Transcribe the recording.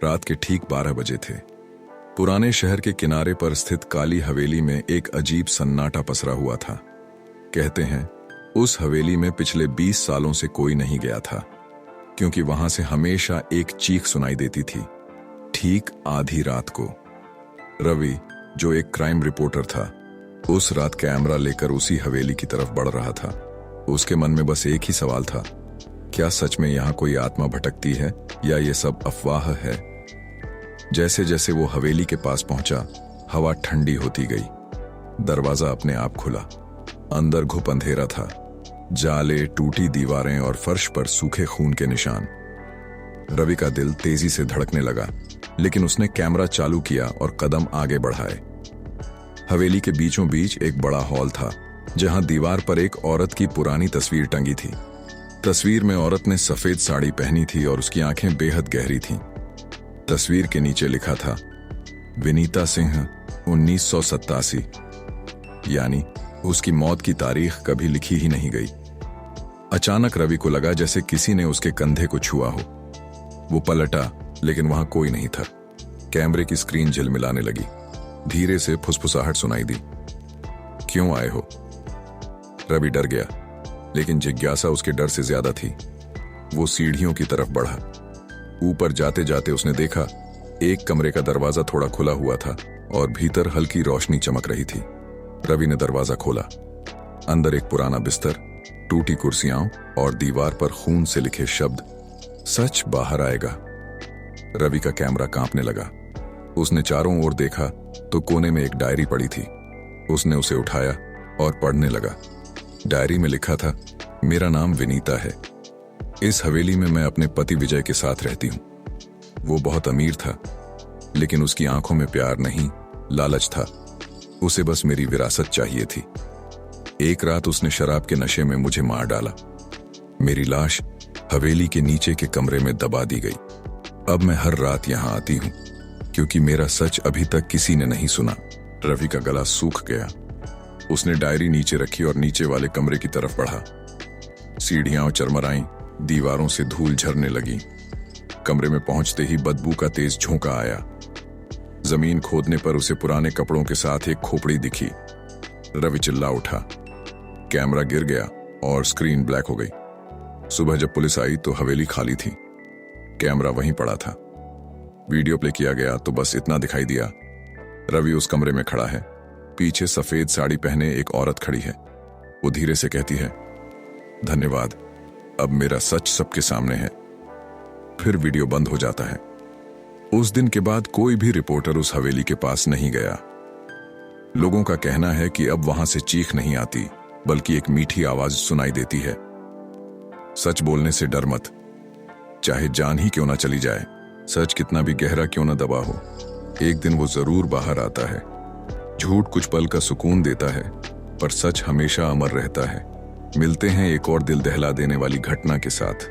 रात के ठीक 12 बजे थे। पुराने शहर के किनारे पर स्थित काली हवेली में एक अजीब सन्नाटा पसरा हुआ था। कहते हैं उस हवेली में पिछले 20 सालों से कोई नहीं गया था, क्योंकि वहां से हमेशा एक चीख सुनाई देती थी, ठीक आधी रात को। रवि, जो एक क्राइम रिपोर्टर था, उस रात कैमरा लेकर उसी हवेली की तरफ बढ़ रहा था। उसके मन में बस एक ही सवाल था, क्या सच में यहां कोई आत्मा भटकती है या ये सब अफवाह है? जैसे जैसे वो हवेली के पास पहुंचा, हवा ठंडी होती गई। दरवाजा अपने आप खुला। अंदर घुप अंधेरा था, जाले, टूटी दीवारें और फर्श पर सूखे खून के निशान। रवि का दिल तेजी से धड़कने लगा, लेकिन उसने कैमरा चालू किया और कदम आगे बढ़ाए। हवेली के बीचों बीच एक बड़ा हॉल था, जहां दीवार पर एक औरत की पुरानी तस्वीर टंगी थी। तस्वीर में औरत ने सफेद साड़ी पहनी थी और उसकी आंखें बेहद गहरी थीं। तस्वीर के नीचे लिखा था, विनीता सिंह 1987, यानी उसकी मौत की तारीख कभी लिखी ही नहीं गई। अचानक रवि को लगा जैसे किसी ने उसके कंधे को छुआ हो। वो पलटा, लेकिन वहां कोई नहीं था। कैमरे की स्क्रीन झिलमिलाने लगी। धीरे से फुसफुसाहट सुनाई दी, क्यों आए हो? रवि डर गया, लेकिन जिज्ञासा उसके डर से ज्यादा थी। वो सीढ़ियों की तरफ बढ़ा। ऊपर जाते जाते उसने देखा, एक कमरे का दरवाजा थोड़ा खुला हुआ था और भीतर हल्की रोशनी चमक रही थी। रवि ने दरवाजा खोला। अंदर एक पुराना बिस्तर, टूटी कुर्सियां और दीवार पर खून से लिखे शब्द, सच बाहर आएगा। रवि का कैमरा कांपने लगा। उसने चारों ओर देखा तो कोने में एक डायरी पड़ी थी। उसने उसे उठाया और पढ़ने लगा। डायरी में लिखा था, मेरा नाम विनीता है। इस हवेली में मैं अपने पति विजय के साथ रहती हूं। वो बहुत अमीर था, लेकिन उसकी आंखों में प्यार नहीं, लालच था। उसे बस मेरी विरासत चाहिए थी। एक रात उसने शराब के नशे में मुझे मार डाला। मेरी लाश हवेली के नीचे के कमरे में दबा दी गई। अब मैं हर रात यहां आती हूं, क्योंकि मेरा सच अभी तक किसी ने नहीं सुना। रवि का गला सूख गया। उसने डायरी नीचे रखी और नीचे वाले कमरे की तरफ बढ़ा। सीढ़ियां चरमराईं, दीवारों से धूल झरने लगी। कमरे में पहुंचते ही बदबू का तेज झोंका आया। जमीन खोदने पर उसे पुराने कपड़ों के साथ एक खोपड़ी दिखी। रवि चिल्ला उठा। कैमरा गिर गया और स्क्रीन ब्लैक हो गई। सुबह जब पुलिस आई तो हवेली खाली थी। कैमरा वहीं पड़ा था। वीडियो प्ले किया गया तो बस इतना दिखाई दिया, रवि उस कमरे में खड़ा है। पीछे सफेद साड़ी पहने एक औरत खड़ी है। वो धीरे से कहती है, धन्यवाद, अब मेरा सच सबके सामने है। फिर वीडियो बंद हो जाता है। उस दिन के बाद कोई भी रिपोर्टर उस हवेली के पास नहीं गया। लोगों का कहना है कि अब वहां से चीख नहीं आती, बल्कि एक मीठी आवाज सुनाई देती है। सच बोलने से डर मत, चाहे जान ही क्यों ना चली जाए। सच कितना भी गहरा क्यों ना दबा हो, एक दिन वो जरूर बाहर आता है। झूठ कुछ पल का सुकून देता है, पर सच हमेशा अमर रहता है। मिलते हैं एक और दिल दहला देने वाली घटना के साथ।